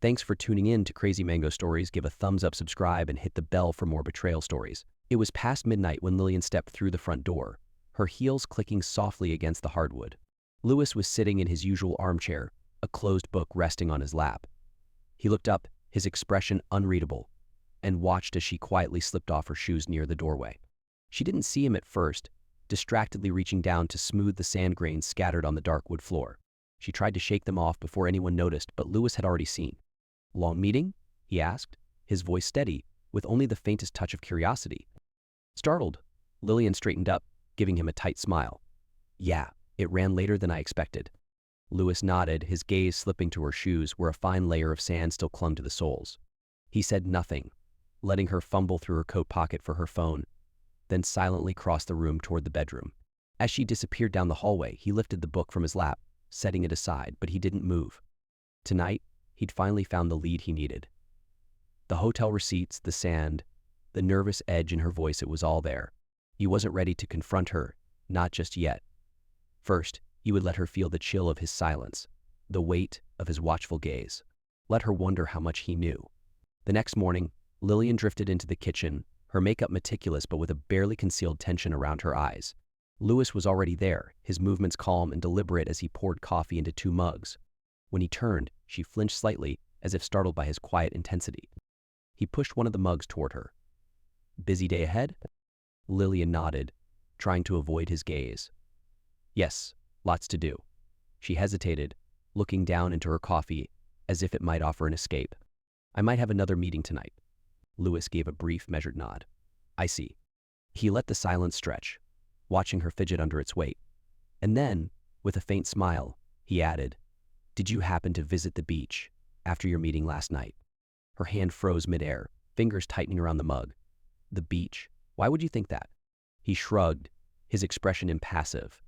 Thanks for tuning in to Crazy Mango Stories. Give a thumbs up, subscribe, and hit the bell for more betrayal stories. It was past midnight when Lillian stepped through the front door, her heels clicking softly against the hardwood. Louis was sitting in his usual armchair, a closed book resting on his lap. He looked up, his expression unreadable, and watched as she quietly slipped off her shoes near the doorway. She didn't see him at first, distractedly reaching down to smooth the sand grains scattered on the dark wood floor. She tried to shake them off before anyone noticed, but Louis had already seen. "Long meeting?" he asked, his voice steady, with only the faintest touch of curiosity. Startled, Lillian straightened up, giving him a tight smile. "Yeah, it ran later than I expected." Louis nodded, his gaze slipping to her shoes where a fine layer of sand still clung to the soles. He said nothing, letting her fumble through her coat pocket for her phone, then silently crossed the room toward the bedroom. As she disappeared down the hallway, he lifted the book from his lap, setting it aside, but he didn't move. Tonight, he'd finally found the lead he needed. The hotel receipts, the sand, the nervous edge in her voice, it was all there. He wasn't ready to confront her, not just yet. First, he would let her feel the chill of his silence, the weight of his watchful gaze. Let her wonder how much he knew. The next morning, Lillian drifted into the kitchen, her makeup meticulous but with a barely concealed tension around her eyes. Louis was already there, his movements calm and deliberate as he poured coffee into 2 mugs. When he turned, she flinched slightly, as if startled by his quiet intensity. He pushed one of the mugs toward her. "Busy day ahead?" Lillian nodded, trying to avoid his gaze. "Yes, lots to do." She hesitated, looking down into her coffee, as if it might offer an escape. "I might have another meeting tonight." Louis gave a brief, measured nod. "I see." He let the silence stretch, watching her fidget under its weight. And then, with a faint smile, he added, "Did you happen to visit the beach after your meeting last night?" Her hand froze midair, fingers tightening around the mug. "The beach? Why would you think that?" He shrugged, his expression impassive.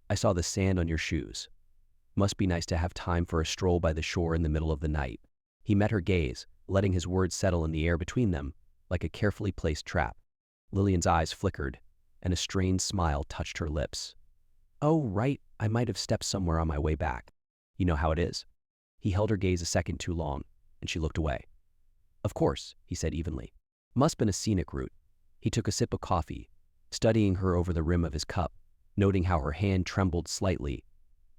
"I saw the sand on your shoes. Must be nice to have time for a stroll by the shore in the middle of the night." He met her gaze, letting his words settle in the air between them, like a carefully placed trap. Lillian's eyes flickered, and a strained smile touched her lips. "Oh, right, I might have stepped somewhere on my way back. You know how it is." He held her gaze a second too long, and she looked away. "Of course," he said evenly. "Must been a scenic route." He took a sip of coffee, studying her over the rim of his cup, noting how her hand trembled slightly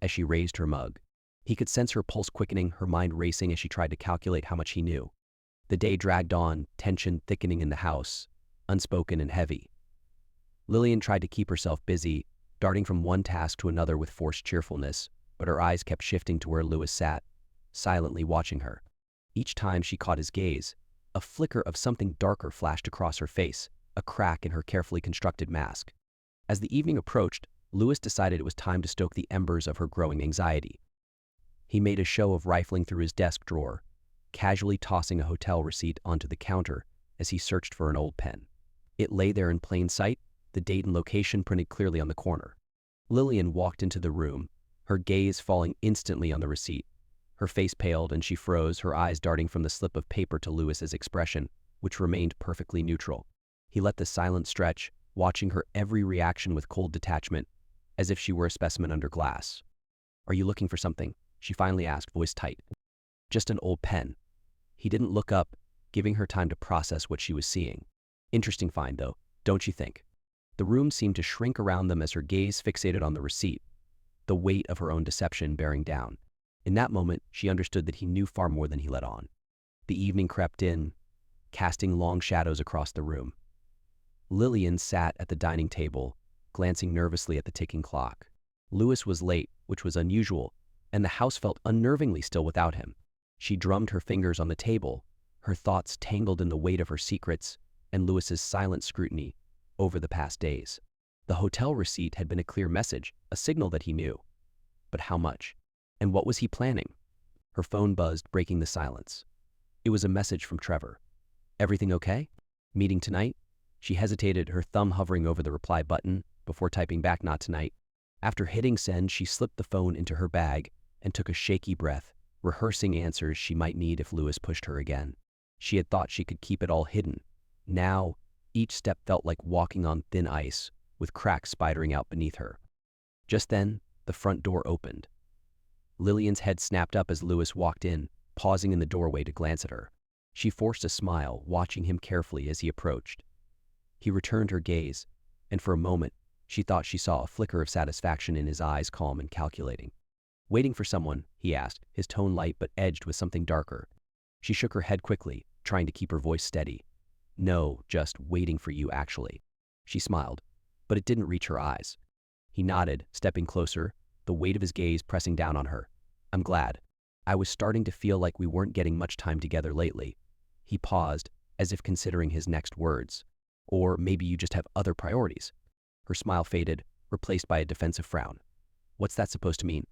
as she raised her mug. He could sense her pulse quickening, her mind racing as she tried to calculate how much he knew. The day dragged on, tension thickening in the house, unspoken and heavy. Lillian tried to keep herself busy, darting from one task to another with forced cheerfulness, but her eyes kept shifting to where Louis sat, silently watching her. Each time she caught his gaze, a flicker of something darker flashed across her face, a crack in her carefully constructed mask. As the evening approached, Louis decided it was time to stoke the embers of her growing anxiety. He made a show of rifling through his desk drawer, casually tossing a hotel receipt onto the counter as he searched for an old pen. It lay there in plain sight, the date and location printed clearly on the corner. Lillian walked into the room, her gaze falling instantly on the receipt. Her face paled and she froze, her eyes darting from the slip of paper to Louis's expression, which remained perfectly neutral. He let the silence stretch, watching her every reaction with cold detachment, as if she were a specimen under glass. "Are you looking for something?" she finally asked, voice tight. "Just an old pen." He didn't look up, giving her time to process what she was seeing. Interesting find, though, don't you think? The room seemed to shrink around them as her gaze fixated on the receipt, the weight of her own deception bearing down. In that moment, she understood that he knew far more than he let on. The evening crept in, casting long shadows across the room. Lillian sat at the dining table, glancing nervously at the ticking clock. Louis was late, which was unusual, and the house felt unnervingly still without him. She drummed her fingers on the table, her thoughts tangled in the weight of her secrets and Louis's silent scrutiny over the past days. The hotel receipt had been a clear message, a signal that he knew. But how much? And what was he planning? Her phone buzzed, breaking the silence. It was a message from Trevor. "Everything okay? Meeting tonight?" She hesitated, her thumb hovering over the reply button, before typing back, "Not tonight." After hitting send, she slipped the phone into her bag and took a shaky breath, rehearsing answers she might need if Louis pushed her again. She had thought she could keep it all hidden. Now, each step felt like walking on thin ice, with cracks spidering out beneath her. Just then, the front door opened. Lillian's head snapped up as Louis walked in, pausing in the doorway to glance at her. She forced a smile, watching him carefully as he approached. He returned her gaze, and for a moment, she thought she saw a flicker of satisfaction in his eyes, calm and calculating. "Waiting for someone?" he asked, his tone light but edged with something darker. She shook her head quickly, trying to keep her voice steady. "No, just waiting for you, actually." She smiled, but it didn't reach her eyes. He nodded, stepping closer, the weight of his gaze pressing down on her. "I'm glad. I was starting to feel like we weren't getting much time together lately." He paused, as if considering his next words. "Or maybe you just have other priorities." Her smile faded, replaced by a defensive frown. "What's that supposed to mean?"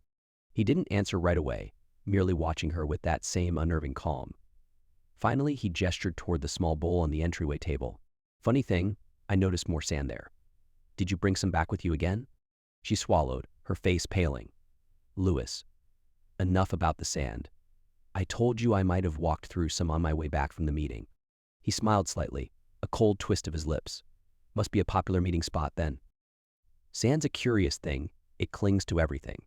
He didn't answer right away, merely watching her with that same unnerving calm. Finally, he gestured toward the small bowl on the entryway table. "Funny thing, I noticed more sand there. Did you bring some back with you again?" She swallowed, her face paling. "Lewis, enough about the sand. I told you I might have walked through some on my way back from the meeting." He smiled slightly, a cold twist of his lips. "Must be a popular meeting spot then." Sand's a curious thing. It clings to everything.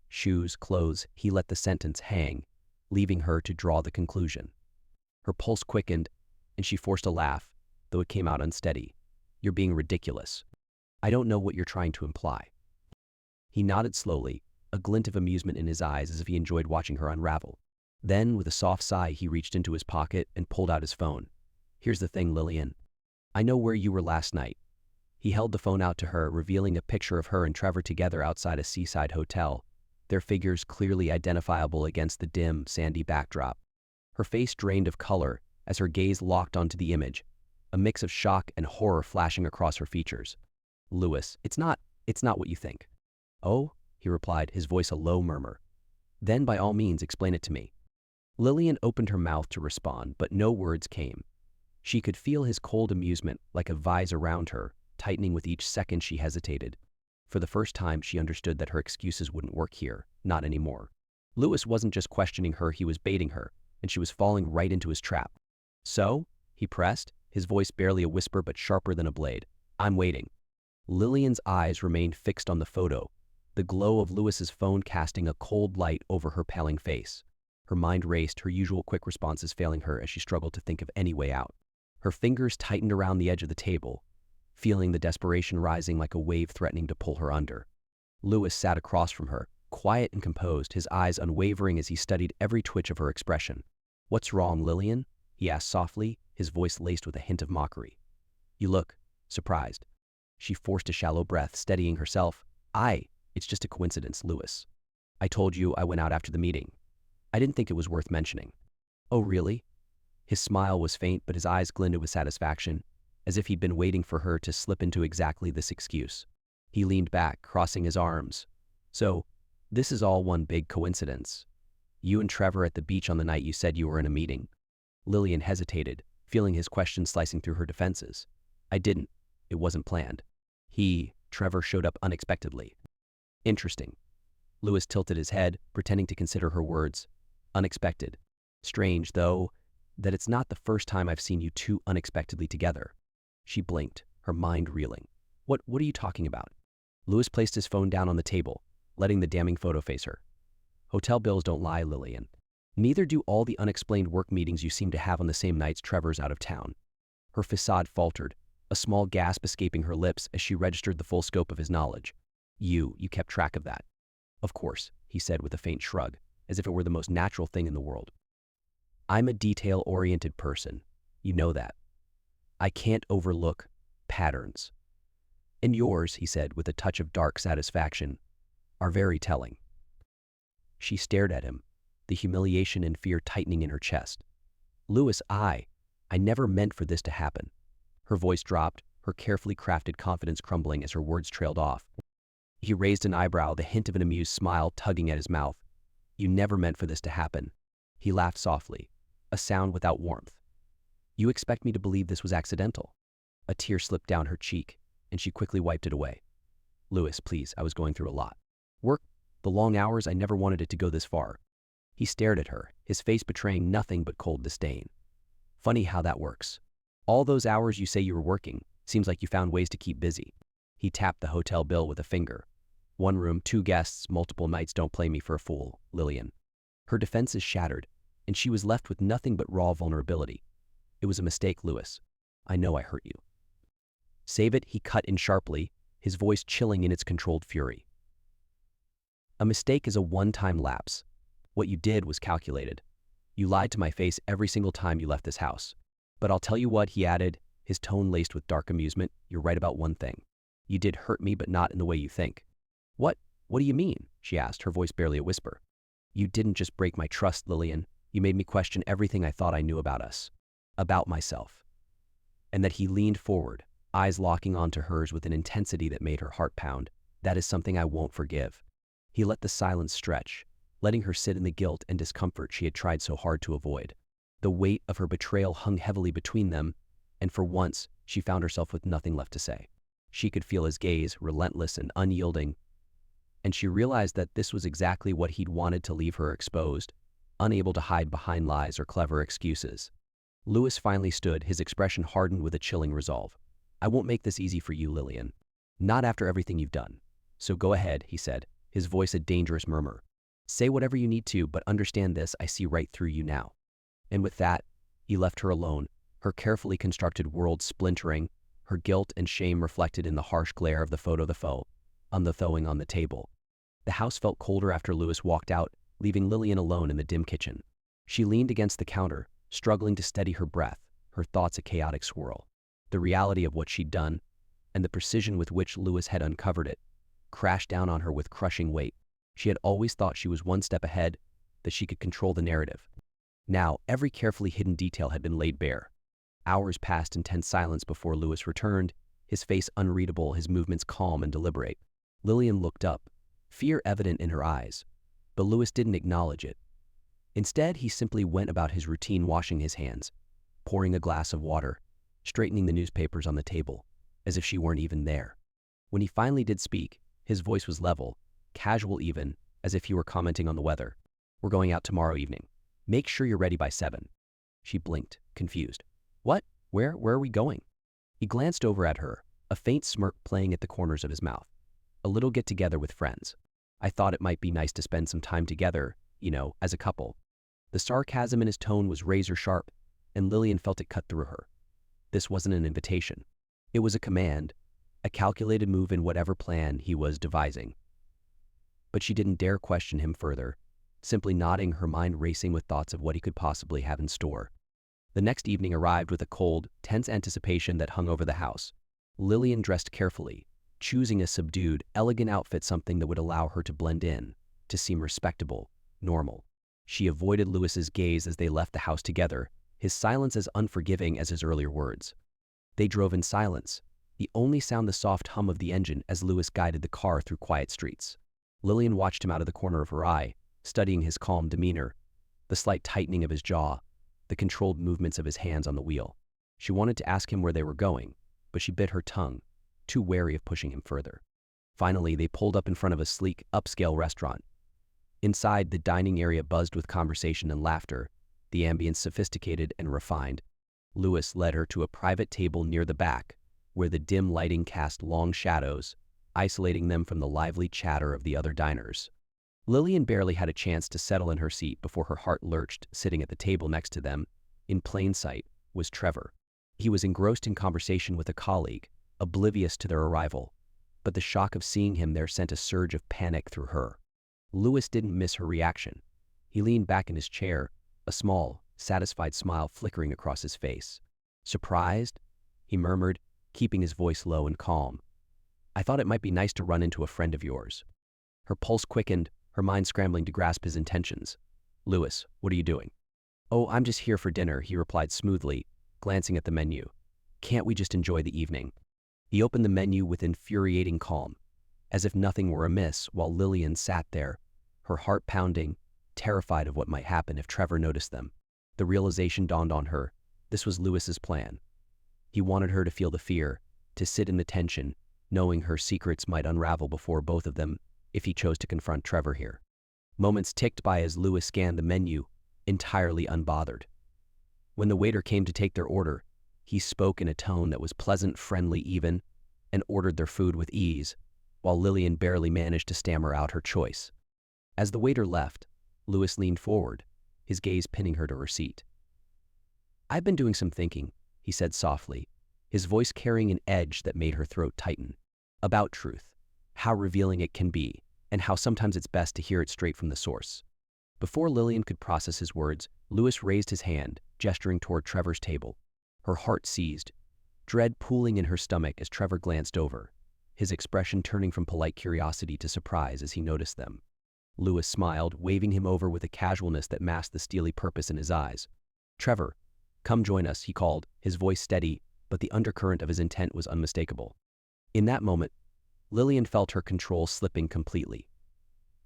Shoes, clothes, he let the sentence hang, leaving her to draw the conclusion. Her pulse quickened, and she forced a laugh, though it came out unsteady. "You're being ridiculous. I don't know what you're trying to imply." He nodded slowly, a glint of amusement in his eyes as if he enjoyed watching her unravel. Then, with a soft sigh, he reached into his pocket and pulled out his phone. "Here's the thing, Lillian. I know where you were last night." He held the phone out to her, revealing a picture of her and Trevor together outside a seaside hotel, their figures clearly identifiable against the dim, sandy backdrop. Her face drained of color as her gaze locked onto the image, a mix of shock and horror flashing across her features. "Lewis, it's not what you think." "Oh?" he replied, his voice a low murmur. "Then by all means explain it to me." Lillian opened her mouth to respond, but no words came. She could feel his cold amusement like a vise around her, tightening with each second she hesitated. For the first time, she understood that her excuses wouldn't work here, not anymore. Lewis wasn't just questioning her, he was baiting her, and she was falling right into his trap. "So?" he pressed, his voice barely a whisper but sharper than a blade. "I'm waiting." Lillian's eyes remained fixed on the photo, the glow of Lewis's phone casting a cold light over her paling face. Her mind raced, her usual quick responses failing her as she struggled to think of any way out. Her fingers tightened around the edge of the table, feeling the desperation rising like a wave threatening to pull her under. Lewis sat across from her, quiet and composed, his eyes unwavering as he studied every twitch of her expression. "What's wrong, Lillian?" he asked softly, his voice laced with a hint of mockery. "You look surprised." She forced a shallow breath, steadying herself. It's just a coincidence, Lewis. I told you I went out after the meeting. I didn't think it was worth mentioning." "Oh, really?" His smile was faint, but his eyes glinted with satisfaction, as if he'd been waiting for her to slip into exactly this excuse. He leaned back, crossing his arms. "So, this is all one big coincidence. You and Trevor at the beach on the night you said you were in a meeting." Lillian hesitated, feeling his question slicing through her defenses. "I didn't. It wasn't planned. Trevor showed up unexpectedly." "Interesting." Lewis tilted his head, pretending to consider her words. "Unexpected. Strange, though, that it's not the first time I've seen you two unexpectedly together." She blinked, her mind reeling. What are you talking about?" Lewis placed his phone down on the table, letting the damning photo face her. "Hotel bills don't lie, Lillian. Neither do all the unexplained work meetings you seem to have on the same nights Trevor's out of town." Her facade faltered, a small gasp escaping her lips as she registered the full scope of his knowledge. You kept track of that." "Of course," he said with a faint shrug, as if it were the most natural thing in the world. "I'm a detail-oriented person. You know that. I can't overlook patterns. And yours," he said with a touch of dark satisfaction, "are very telling." She stared at him, the humiliation and fear tightening in her chest. "Lewis, I never meant for this to happen." Her voice dropped, her carefully crafted confidence crumbling as her words trailed off. He raised an eyebrow, the hint of an amused smile tugging at his mouth. "You never meant for this to happen." He laughed softly, a sound without warmth. "You expect me to believe this was accidental?" A tear slipped down her cheek, and she quickly wiped it away. "Lewis, please, I was going through a lot. Work, the long hours, I never wanted it to go this far." He stared at her, his face betraying nothing but cold disdain. "Funny how that works. All those hours you say you were working, seems like you found ways to keep busy." He tapped the hotel bill with a finger. "1 room, 2 guests, multiple nights, don't play me for a fool, Lillian." Her defenses shattered, and she was left with nothing but raw vulnerability. It was a mistake, Lewis. I know I hurt you. Save it, he cut in sharply, his voice chilling in its controlled fury. A mistake is a one-time lapse. What you did was calculated. You lied to my face every single time you left this house. But I'll tell you what, he added, his tone laced with dark amusement. You're right about one thing. You did hurt me, but not in the way you think. What? What do you mean? She asked, her voice barely a whisper. You didn't just break my trust, Lillian. You made me question everything I thought I knew about us. About myself. And that he leaned forward, eyes locking onto hers with an intensity that made her heart pound. That is something I won't forgive. He let the silence stretch, letting her sit in the guilt and discomfort she had tried so hard to avoid. The weight of her betrayal hung heavily between them, and for once, she found herself with nothing left to say. She could feel his gaze, relentless and unyielding, and she realized that this was exactly what he'd wanted to leave her exposed, unable to hide behind lies or clever excuses. Lewis finally stood, his expression hardened with a chilling resolve. I won't make this easy for you, Lillian. Not after everything you've done. So go ahead, he said, his voice a dangerous murmur. Say whatever you need to, but understand this, I see right through you now. And with that, he left her alone, her carefully constructed world splintering, her guilt and shame reflected in the harsh glare of the photo on the table. The house felt colder after Lewis walked out, leaving Lillian alone in the dim kitchen. She leaned against the counter, struggling to steady her breath, her thoughts a chaotic swirl. The reality of what she'd done, and the precision with which Lewis had uncovered it, crashed down on her with crushing weight. She had always thought she was one step ahead, that she could control the narrative. Now, every carefully hidden detail had been laid bare. Hours passed in tense silence before Lewis returned, his face unreadable, his movements calm and deliberate. Lillian looked up, fear evident in her eyes, but Lewis didn't acknowledge it. Instead, he simply went about his routine, washing his hands, pouring a glass of water, straightening the newspapers on the table, as if she weren't even there. When he finally did speak, his voice was level, casual even, as if he were commenting on the weather. We're going out tomorrow evening. Make sure you're ready by 7. She blinked, confused. What? Where are we going? He glanced over at her, a faint smirk playing at the corners of his mouth. A little get-together with friends. I thought it might be nice to spend some time together, as a couple. The sarcasm in his tone was razor-sharp, and Lillian felt it cut through her. This wasn't an invitation. It was a command, a calculated move in whatever plan he was devising. But she didn't dare question him further, simply nodding, her mind racing with thoughts of what he could possibly have in store. The next evening arrived with a cold, tense anticipation that hung over the house. Lillian dressed carefully, choosing a subdued, elegant outfit, something that would allow her to blend in, to seem respectable, normal. She avoided Lewis's gaze as they left the house together, his silence as unforgiving as his earlier words. They drove in silence, the only sound the soft hum of the engine as Lewis guided the car through quiet streets. Lillian watched him out of the corner of her eye, studying his calm demeanor, the slight tightening of his jaw, the controlled movements of his hands on the wheel. She wanted to ask him where they were going, but she bit her tongue, too wary of pushing him further. Finally, they pulled up in front of a sleek, upscale restaurant. Inside, the dining area buzzed with conversation and laughter, the ambience sophisticated and refined. Lewis led her to a private table near the back, where the dim lighting cast long shadows, isolating them from the lively chatter of the other diners. Lillian barely had a chance to settle in her seat before her heart lurched. Sitting at the table next to them, in plain sight, was Trevor. He was engrossed in conversation with a colleague, oblivious to their arrival, but the shock of seeing him there sent a surge of panic through her. Lewis didn't miss her reaction. He leaned back in his chair, a small, satisfied smile flickering across his face. Surprised? He murmured, keeping his voice low and calm. I thought it might be nice to run into a friend of yours. Her pulse quickened, her mind scrambling to grasp his intentions. Lewis, what are you doing? Oh, I'm just here for dinner, he replied smoothly, glancing at the menu. Can't we just enjoy the evening? He opened the menu with infuriating calm, as if nothing were amiss, while Lillian sat there, her heart pounding, terrified of what might happen if Trevor noticed them. The realization dawned on her. This was Lewis's plan. He wanted her to feel the fear, to sit in the tension, knowing her secrets might unravel before both of them if he chose to confront Trevor here. Moments ticked by as Lewis scanned the menu, entirely unbothered. When the waiter came to take their order, he spoke in a tone that was pleasant, friendly even, and ordered their food with ease, while Lillian barely managed to stammer out her choice. As the waiter left, Lewis leaned forward, his gaze pinning her to her seat. "I've been doing some thinking," he said softly, his voice carrying an edge that made her throat tighten. "About truth, how revealing it can be, and how sometimes it's best to hear it straight from the source." Before Lillian could process his words, Lewis raised his hand, gesturing toward Trevor's table. Her heart seized, dread pooling in her stomach as Trevor glanced over, his expression turning from polite curiosity to surprise as he noticed them. Lewis smiled, waving him over with a casualness that masked the steely purpose in his eyes. "Trevor, come join us," he called, his voice steady, but the undercurrent of his intent was unmistakable. In that moment, Lillian felt her control slipping completely.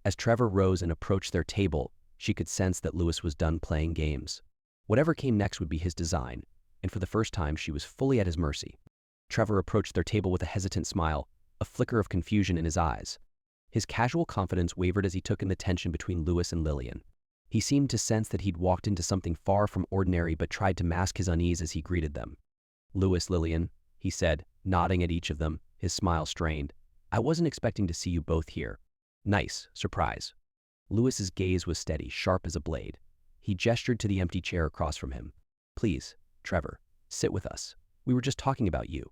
As Trevor rose and approached their table, she could sense that Lewis was done playing games. Whatever came next would be his design, and for the first time she was fully at his mercy. Trevor approached their table with a hesitant smile, a flicker of confusion in his eyes. His casual confidence wavered as he took in the tension between Lewis and Lillian. He seemed to sense that he'd walked into something far from ordinary but tried to mask his unease as he greeted them. "Lewis, Lillian," he said, nodding at each of them, his smile strained. "I wasn't expecting to see you both here. Nice surprise." Lewis's gaze was steady, sharp as a blade. He gestured to the empty chair across from him. "Please, Trevor, sit with us. We were just talking about you."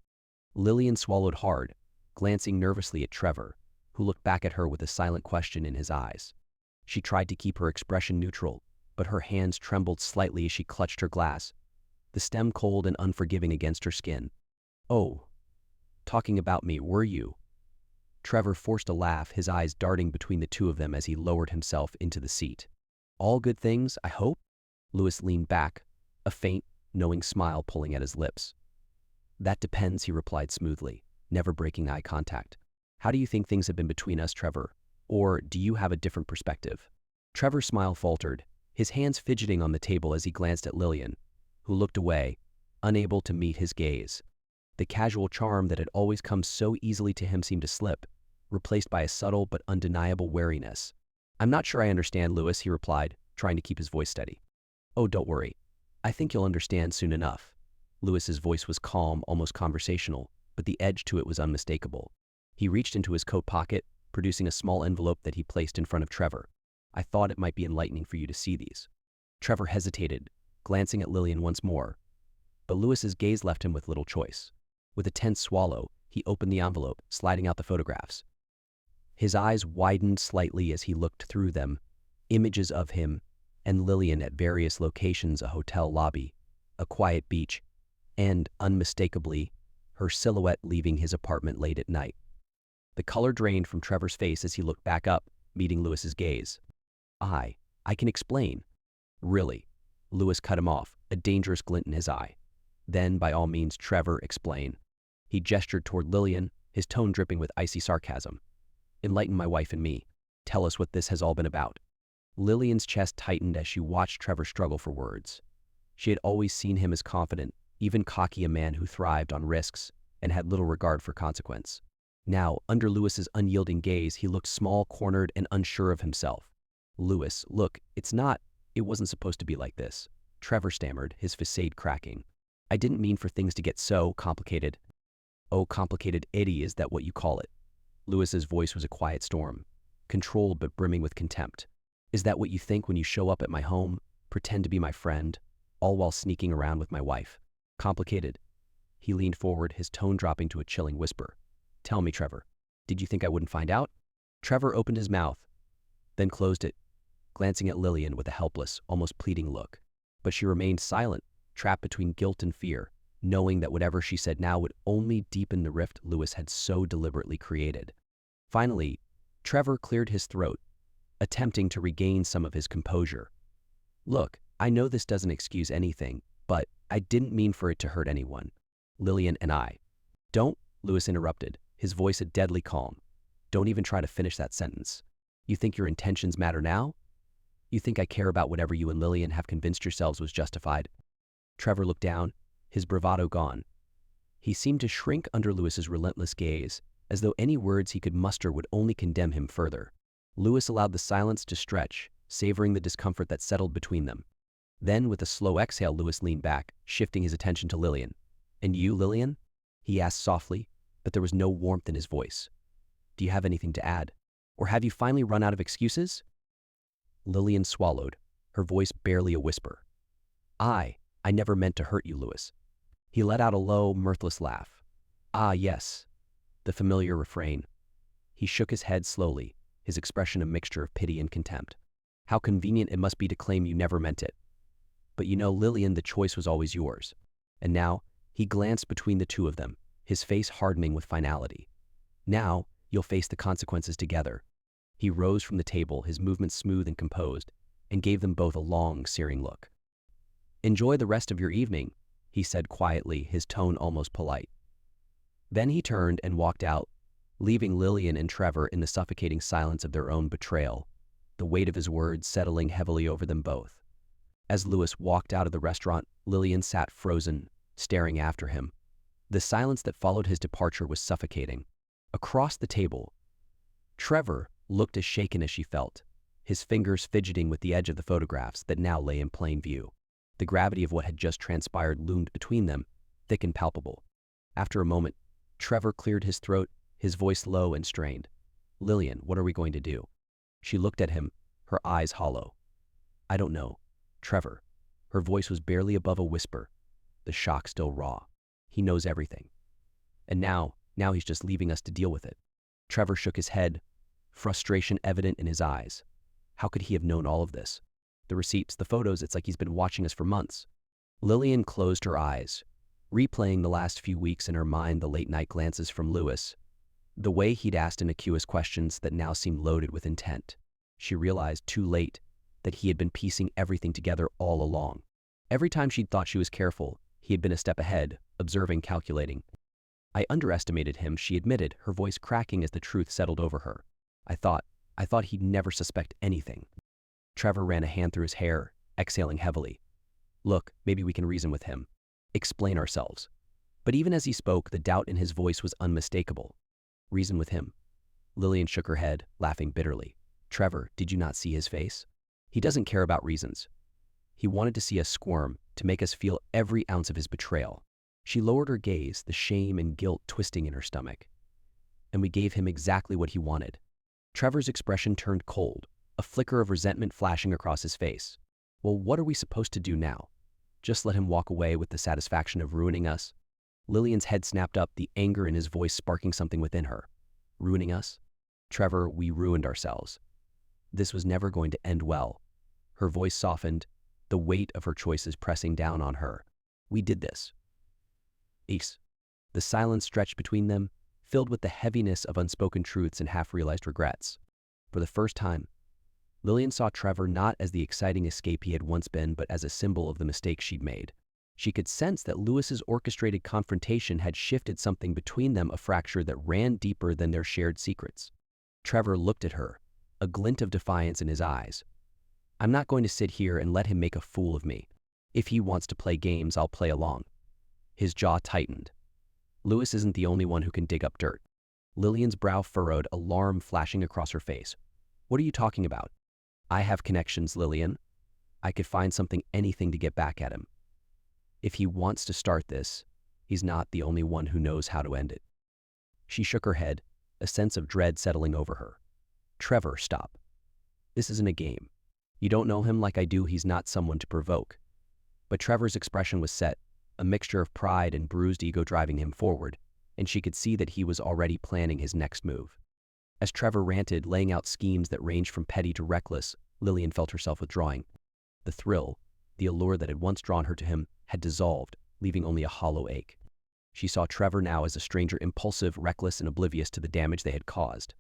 Lillian swallowed hard, glancing nervously at Trevor, who looked back at her with a silent question in his eyes. She tried to keep her expression neutral, but her hands trembled slightly as she clutched her glass, the stem cold and unforgiving against her skin. "Oh, talking about me, were you?" Trevor forced a laugh, his eyes darting between the two of them as he lowered himself into the seat. "All good things, I hope?" Lewis leaned back, a faint, knowing smile pulling at his lips. "That depends," he replied smoothly, never breaking eye contact. "How do you think things have been between us, Trevor? Or do you have a different perspective?" Trevor's smile faltered, his hands fidgeting on the table as he glanced at Lillian, who looked away, unable to meet his gaze. The casual charm that had always come so easily to him seemed to slip, replaced by a subtle but undeniable wariness. "I'm not sure I understand, Lewis," he replied, trying to keep his voice steady. "Oh, don't worry. I think you'll understand soon enough." Lewis's voice was calm, almost conversational, but the edge to it was unmistakable. He reached into his coat pocket, producing a small envelope that he placed in front of Trevor. "I thought it might be enlightening for you to see these." Trevor hesitated, glancing at Lillian once more, but Lewis's gaze left him with little choice. With a tense swallow, he opened the envelope, sliding out the photographs. His eyes widened slightly as he looked through them, images of him and Lillian at various locations: a hotel lobby, a quiet beach, and, unmistakably, her silhouette leaving his apartment late at night. The color drained from Trevor's face as he looked back up, meeting Lewis's gaze. I can explain." "Really?" Lewis cut him off, a dangerous glint in his eye. "Then, by all means, Trevor, explain." He gestured toward Lillian, his tone dripping with icy sarcasm. "Enlighten my wife and me. Tell us what this has all been about." Lillian's chest tightened as she watched Trevor struggle for words. She had always seen him as confident, even cocky, a man who thrived on risks and had little regard for consequence. Now, under Lewis's unyielding gaze, he looked small, cornered, and unsure of himself. "Lewis, look, it wasn't supposed to be like this," Trevor stammered, his facade cracking. "I didn't mean for things to get so complicated." "Oh, complicated, Eddie, is that what you call it?" Lewis's voice was a quiet storm, controlled but brimming with contempt. "Is that what you think when you show up at my home, pretend to be my friend, all while sneaking around with my wife? Complicated?" He leaned forward, his tone dropping to a chilling whisper. "Tell me, Trevor, did you think I wouldn't find out?" Trevor opened his mouth, then closed it, glancing at Lillian with a helpless, almost pleading look. But she remained silent, trapped between guilt and fear, knowing that whatever she said now would only deepen the rift Lewis had so deliberately created. Finally, Trevor cleared his throat, attempting to regain some of his composure. "Look, I know this doesn't excuse anything, but I didn't mean for it to hurt anyone. Lillian and I." "Don't," Lewis interrupted, his voice a deadly calm. "Don't even try to finish that sentence. You think your intentions matter now? You think I care about whatever you and Lillian have convinced yourselves was justified?" Trevor looked down, his bravado gone. He seemed to shrink under Lewis's relentless gaze, as though any words he could muster would only condemn him further. Lewis allowed the silence to stretch, savoring the discomfort that settled between them. Then, with a slow exhale, Lewis leaned back, shifting his attention to Lillian. "And you, Lillian?" he asked softly, but there was no warmth in his voice. "Do you have anything to add? Or have you finally run out of excuses?" Lillian swallowed, her voice barely a whisper. I never meant to hurt you, Lewis." He let out a low, mirthless laugh. "Ah, yes," the familiar refrain. He shook his head slowly, his expression a mixture of pity and contempt. "How convenient it must be to claim you never meant it. But you know, Lillian, the choice was always yours." And now, he glanced between the two of them, his face hardening with finality. "Now, you'll face the consequences together." He rose from the table, his movements smooth and composed, and gave them both a long, searing look. "Enjoy the rest of your evening," he said quietly, his tone almost polite. Then he turned and walked out, leaving Lillian and Trevor in the suffocating silence of their own betrayal, the weight of his words settling heavily over them both. As Lewis walked out of the restaurant, Lillian sat frozen, staring after him. The silence that followed his departure was suffocating. Across the table, Trevor looked as shaken as she felt, his fingers fidgeting with the edge of the photographs that now lay in plain view. The gravity of what had just transpired loomed between them, thick and palpable. After a moment, Trevor cleared his throat, his voice low and strained. "Lillian, what are we going to do?" She looked at him, her eyes hollow. "I don't know, Trevor." Her voice was barely above a whisper, the shock still raw. "He knows everything. And now he's just leaving us to deal with it." Trevor shook his head, frustration evident in his eyes. How could he have known all of this? The receipts, the photos, it's like he's been watching us for months. Lillian closed her eyes, replaying the last few weeks in her mind, the late-night glances from Lewis, the way he'd asked innocuous questions that now seemed loaded with intent. She realized too late that he had been piecing everything together all along. Every time she'd thought she was careful, he had been a step ahead, observing, calculating. "I underestimated him," she admitted, her voice cracking as the truth settled over her. I thought he'd never suspect anything." Trevor ran a hand through his hair, exhaling heavily. "Look, maybe we can reason with him. Explain ourselves." But even as he spoke, the doubt in his voice was unmistakable. "Reason with him?" Lillian shook her head, laughing bitterly. "Trevor, did you not see his face? He doesn't care about reasons. He wanted to see us squirm, to make us feel every ounce of his betrayal." She lowered her gaze, the shame and guilt twisting in her stomach. "And we gave him exactly what he wanted." Trevor's expression turned cold, a flicker of resentment flashing across his face. "Well, what are we supposed to do now? Just let him walk away with the satisfaction of ruining us?" Lillian's head snapped up, the anger in his voice sparking something within her. "Ruining us? Trevor, we ruined ourselves. This was never going to end well." Her voice softened, the weight of her choices pressing down on her. "We did this." Ace. The silence stretched between them, filled with the heaviness of unspoken truths and half-realized regrets. For the first time, Lillian saw Trevor not as the exciting escape he had once been, but as a symbol of the mistakes she'd made. She could sense that Lewis's orchestrated confrontation had shifted something between them, a fracture that ran deeper than their shared secrets. Trevor looked at her, a glint of defiance in his eyes. "I'm not going to sit here and let him make a fool of me. If he wants to play games, I'll play along." His jaw tightened. Lewis isn't the only one who can dig up dirt. Lillian's brow furrowed, alarm flashing across her face. "What are you talking about?" "I have connections, Lillian. I could find anything to get back at him. If he wants to start this, he's not the only one who knows how to end it." She shook her head, a sense of dread settling over her. "Trevor, stop. This isn't a game. You don't know him like I do. He's not someone to provoke." But Trevor's expression was set, a mixture of pride and bruised ego driving him forward, and she could see that he was already planning his next move. As Trevor ranted, laying out schemes that ranged from petty to reckless, Lillian felt herself withdrawing. The thrill, the allure that had once drawn her to him, had dissolved, leaving only a hollow ache. She saw Trevor now as a stranger, impulsive, reckless, and oblivious to the damage they had caused.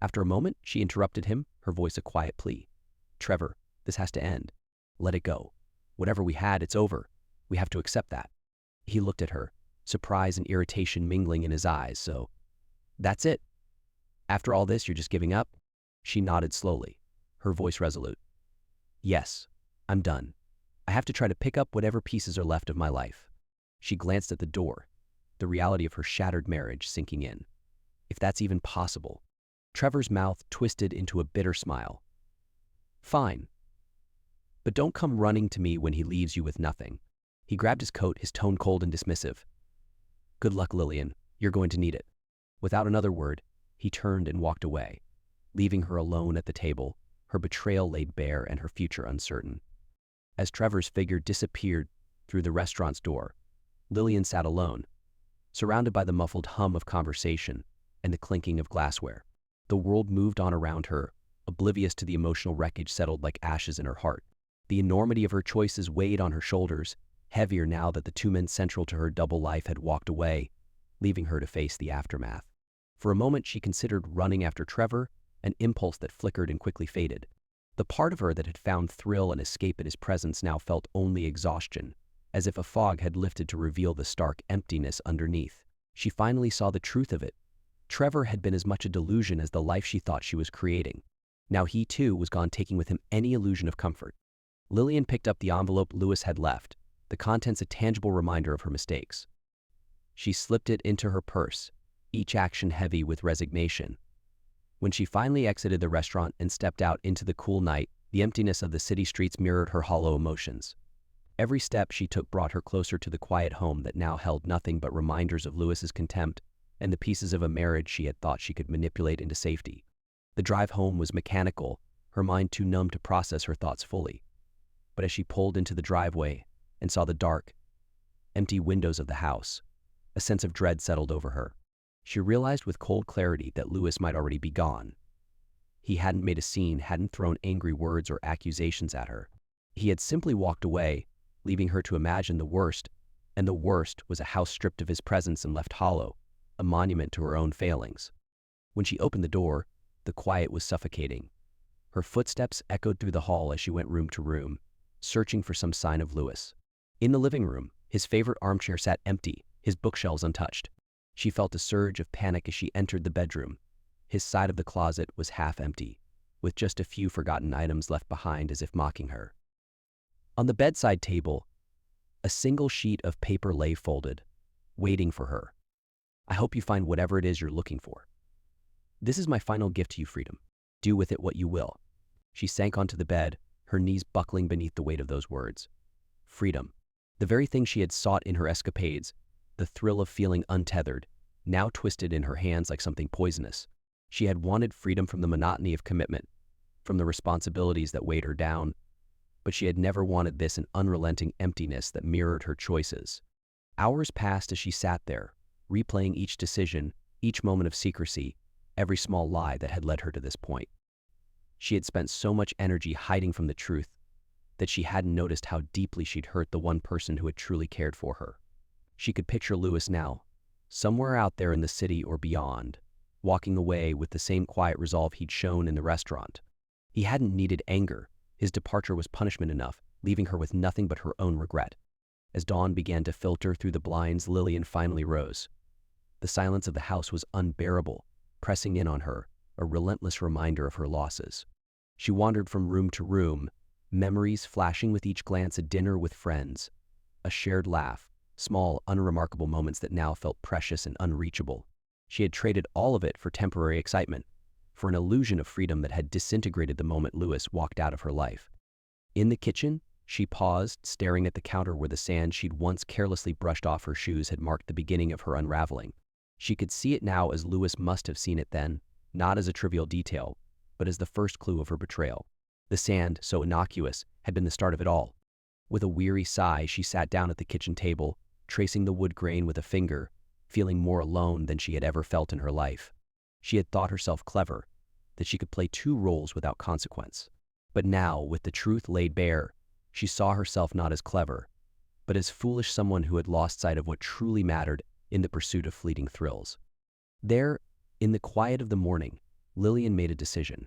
After a moment, she interrupted him, her voice a quiet plea. "Trevor, this has to end. Let it go. Whatever we had, it's over. We have to accept that." He looked at her, surprise and irritation mingling in his eyes. "So, that's it? After all this, you're just giving up?" She nodded slowly, her voice resolute. "Yes, I'm done. I have to try to pick up whatever pieces are left of my life." She glanced at the door, the reality of her shattered marriage sinking in. If that's even possible. Trevor's mouth twisted into a bitter smile. "Fine. But don't come running to me when he leaves you with nothing." He grabbed his coat, his tone cold and dismissive. "Good luck, Lillian. You're going to need it." Without another word, he turned and walked away, leaving her alone at the table, her betrayal laid bare and her future uncertain. As Trevor's figure disappeared through the restaurant's door, Lillian sat alone, surrounded by the muffled hum of conversation and the clinking of glassware. The world moved on around her, oblivious to the emotional wreckage settled like ashes in her heart. The enormity of her choices weighed on her shoulders, heavier now that the two men central to her double life had walked away, leaving her to face the aftermath. For a moment she considered running after Trevor, an impulse that flickered and quickly faded. The part of her that had found thrill and escape in his presence now felt only exhaustion, as if a fog had lifted to reveal the stark emptiness underneath. She finally saw the truth of it. Trevor had been as much a delusion as the life she thought she was creating. Now he too was gone, taking with him any illusion of comfort. Lillian picked up the envelope Lewis had left, the contents a tangible reminder of her mistakes. She slipped it into her purse, each action heavy with resignation. When she finally exited the restaurant and stepped out into the cool night, the emptiness of the city streets mirrored her hollow emotions. Every step she took brought her closer to the quiet home that now held nothing but reminders of Lewis's contempt and the pieces of a marriage she had thought she could manipulate into safety. The drive home was mechanical, her mind too numb to process her thoughts fully. But as she pulled into the driveway and saw the dark, empty windows of the house, a sense of dread settled over her. She realized with cold clarity that Lewis might already be gone. He hadn't made a scene, hadn't thrown angry words or accusations at her. He had simply walked away, leaving her to imagine the worst, and the worst was a house stripped of his presence and left hollow, a monument to her own failings. When she opened the door, the quiet was suffocating. Her footsteps echoed through the hall as she went room to room, searching for some sign of Lewis. In the living room, his favorite armchair sat empty, his bookshelves untouched. She felt a surge of panic as she entered the bedroom. His side of the closet was half empty, with just a few forgotten items left behind as if mocking her. On the bedside table, a single sheet of paper lay folded, waiting for her. "I hope you find whatever it is you're looking for. This is my final gift to you, freedom. Do with it what you will." She sank onto the bed, her knees buckling beneath the weight of those words. Freedom. The very thing she had sought in her escapades, the thrill of feeling untethered, now twisted in her hands like something poisonous. She had wanted freedom from the monotony of commitment, from the responsibilities that weighed her down, but she had never wanted this an unrelenting emptiness that mirrored her choices. Hours passed as she sat there, replaying each decision, each moment of secrecy, every small lie that had led her to this point. She had spent so much energy hiding from the truth that she hadn't noticed how deeply she'd hurt the one person who had truly cared for her. She could picture Lewis now, somewhere out there in the city or beyond, walking away with the same quiet resolve he'd shown in the restaurant. He hadn't needed anger. His departure was punishment enough, leaving her with nothing but her own regret. As dawn began to filter through the blinds, Lillian finally rose. The silence of the house was unbearable, pressing in on her, a relentless reminder of her losses. She wandered from room to room, memories flashing with each glance: a dinner with friends, a shared laugh, small, unremarkable moments that now felt precious and unreachable. She had traded all of it for temporary excitement, for an illusion of freedom that had disintegrated the moment Lewis walked out of her life. In the kitchen, she paused, staring at the counter where the sand she'd once carelessly brushed off her shoes had marked the beginning of her unraveling. She could see it now as Lewis must have seen it then, not as a trivial detail, but as the first clue of her betrayal. The sand, so innocuous, had been the start of it all. With a weary sigh, she sat down at the kitchen table, tracing the wood grain with a finger, feeling more alone than she had ever felt in her life. She had thought herself clever, that she could play two roles without consequence. But now, with the truth laid bare, she saw herself not as clever, but as foolish, someone who had lost sight of what truly mattered in the pursuit of fleeting thrills. There, in the quiet of the morning, Lillian made a decision.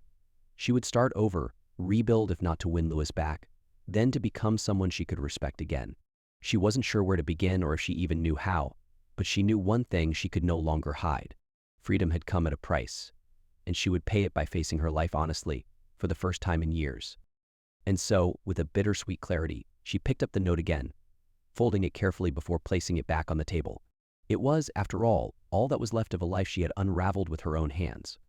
She would start over, rebuild if not to win Lewis back, then to become someone she could respect again. She wasn't sure where to begin or if she even knew how, but she knew one thing she could no longer hide. Freedom had come at a price, and she would pay it by facing her life honestly, for the first time in years. And so, with a bittersweet clarity, she picked up the note again, folding it carefully before placing it back on the table. It was, after all that was left of a life she had unraveled with her own hands.